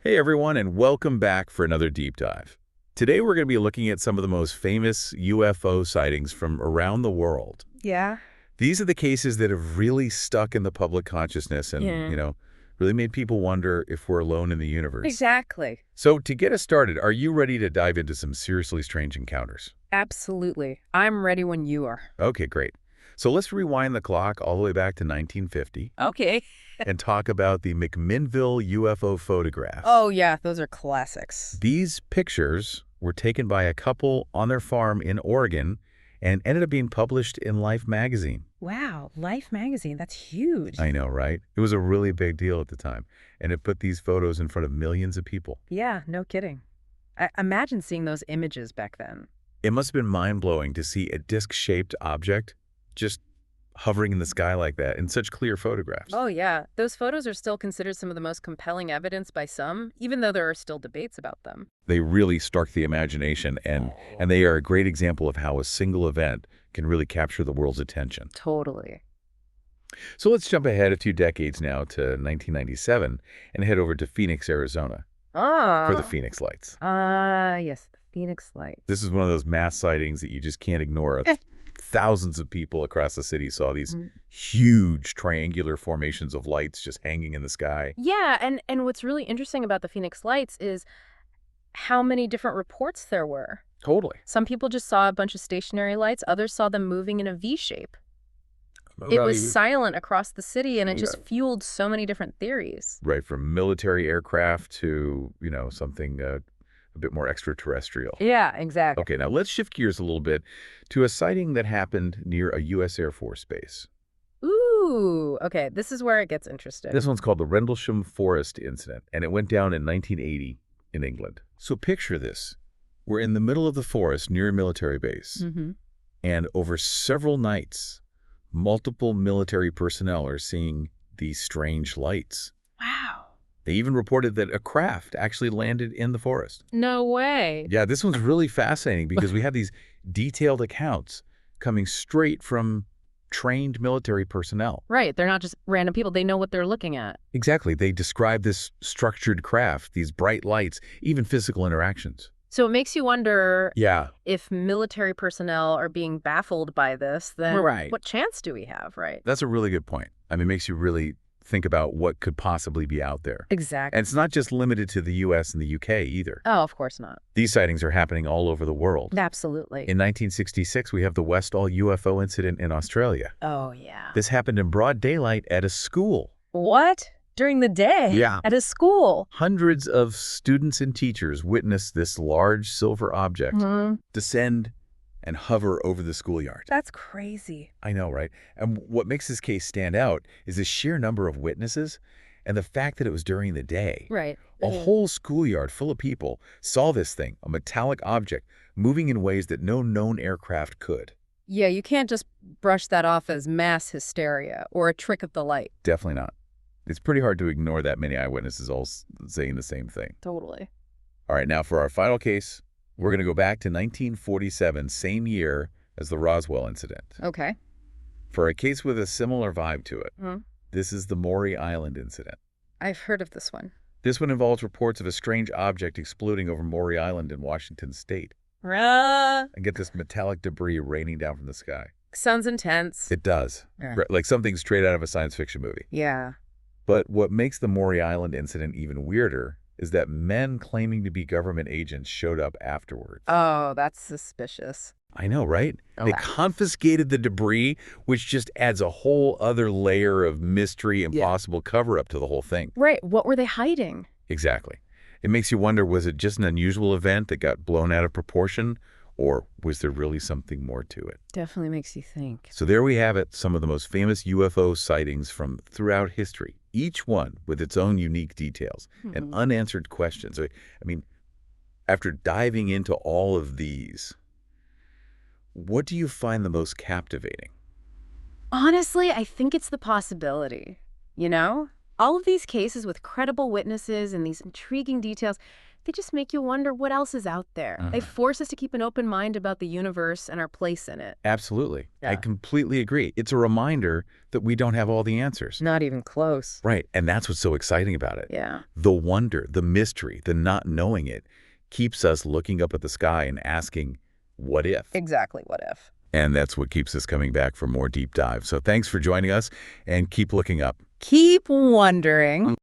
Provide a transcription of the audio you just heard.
Hey everyone, and welcome back for another deep dive. Today we're going to be looking at some of the most famous UFO sightings from around the world. Yeah. These are the cases that have really stuck in the public consciousness and, Yeah. really made people wonder if we're alone in the universe. Exactly. So to get us started, are you ready to dive into some seriously strange encounters? Absolutely. I'm ready when you are. Okay, great. So let's rewind the clock all the way back to 1950 Okay. and talk about the McMinnville UFO photographs. Oh, yeah. Those are classics. These pictures were taken by a couple on their farm in Oregon and ended up being published in Life magazine. Wow. Life magazine. That's huge. I know, right? It was a really big deal at the time, and it put these photos in front of millions of people. Yeah, no kidding. I imagine seeing those images back then. It must have been mind-blowing to see a disc-shaped object just hovering in the sky like that in such clear photographs. Oh, yeah. Those photos are still considered some of the most compelling evidence by some, even though there are still debates about them. They really struck the imagination, and they are a great example of how a single event can really capture the world's attention. Totally. So let's jump ahead a few decades now to 1997 and head over to Phoenix, Arizona for the Phoenix Lights. Yes. The Phoenix Lights. This is one of those mass sightings that you just can't ignore. Thousands of people across the city saw these huge triangular formations of lights just hanging in the sky. Yeah, and what's really interesting about the Phoenix Lights is how many different reports there were. Totally. Some people just saw a bunch of stationary lights. Others saw them moving in a V shape. It was silent across the city, and it just fueled so many different theories. Right, from military aircraft to, something a bit more extraterrestrial. Yeah, exactly. Okay, now let's shift gears a little bit to a sighting that happened near a U.S. Air Force base. Ooh, okay, this is where it gets interesting. This one's called the Rendlesham Forest Incident, and it went down in 1980 in England. So picture this. We're in the middle of the forest near a military base, and over several nights, multiple military personnel are seeing these strange lights. Wow. They even reported that a craft actually landed in the forest. No way. Yeah, this one's really fascinating because we have these detailed accounts coming straight from trained military personnel. Right, they're not just random people. They know what they're looking at. Exactly. They describe this structured craft, these bright lights, even physical interactions. So it makes you wonder Yeah. if military personnel are being baffled by this, then Right. what chance do we have, right? That's a really good point. I mean, it makes you really think about what could possibly be out there. Exactly. And it's not just limited to the U.S. and the U.K. either. Oh, of course not. These sightings are happening all over the world. Absolutely. In 1966, we have the Westall UFO Incident in Australia. Oh, yeah. This happened in broad daylight at a school. What? During the day? Yeah. At a school? Hundreds of students and teachers witnessed this large silver object descend and hover over the schoolyard. That's crazy. I know, right? And what makes this case stand out is the sheer number of witnesses and the fact that it was during the day. Right. A whole schoolyard full of people saw this thing, a metallic object, moving in ways that no known aircraft could. Yeah, you can't just brush that off as mass hysteria or a trick of the light. Definitely not. It's pretty hard to ignore that many eyewitnesses all saying the same thing. Totally. All right, now for our final case, we're going to go back to 1947, same year as the Roswell incident. Okay. For a case with a similar vibe to it, this is the Maury Island Incident. I've heard of this one. This one involves reports of a strange object exploding over Maury Island in Washington state. And And get this metallic debris raining down from the sky. sounds intense. It does. Yeah. Like something straight out of a science fiction movie. Yeah. But what makes the Maury Island incident even weirder is that men claiming to be government agents showed up afterwards. Oh, that's suspicious. I know, right? They Okay. confiscated the debris, which just adds a whole other layer of mystery and possible cover-up to the whole thing. Right. What were they hiding? Exactly. It makes you wonder, was it just an unusual event that got blown out of proportion, or was there really something more to it? Definitely makes you think. So there we have it, some of the most famous UFO sightings from throughout history, each one with its own unique details and unanswered questions. I mean, after diving into all of these, what do you find the most captivating? Honestly, I think it's the possibility, you know? All of these cases with credible witnesses and these intriguing details, they just make you wonder what else is out there. They force us to keep an open mind about the universe and our place in it. Absolutely. Yeah. I completely agree. It's a reminder that we don't have all the answers. Not even close. Right. And that's what's so exciting about it. Yeah. The wonder, the mystery, the not knowing it keeps us looking up at the sky and asking, what if? Exactly, what if? And that's what keeps us coming back for more deep dives. So thanks for joining us, and keep looking up. Keep wondering.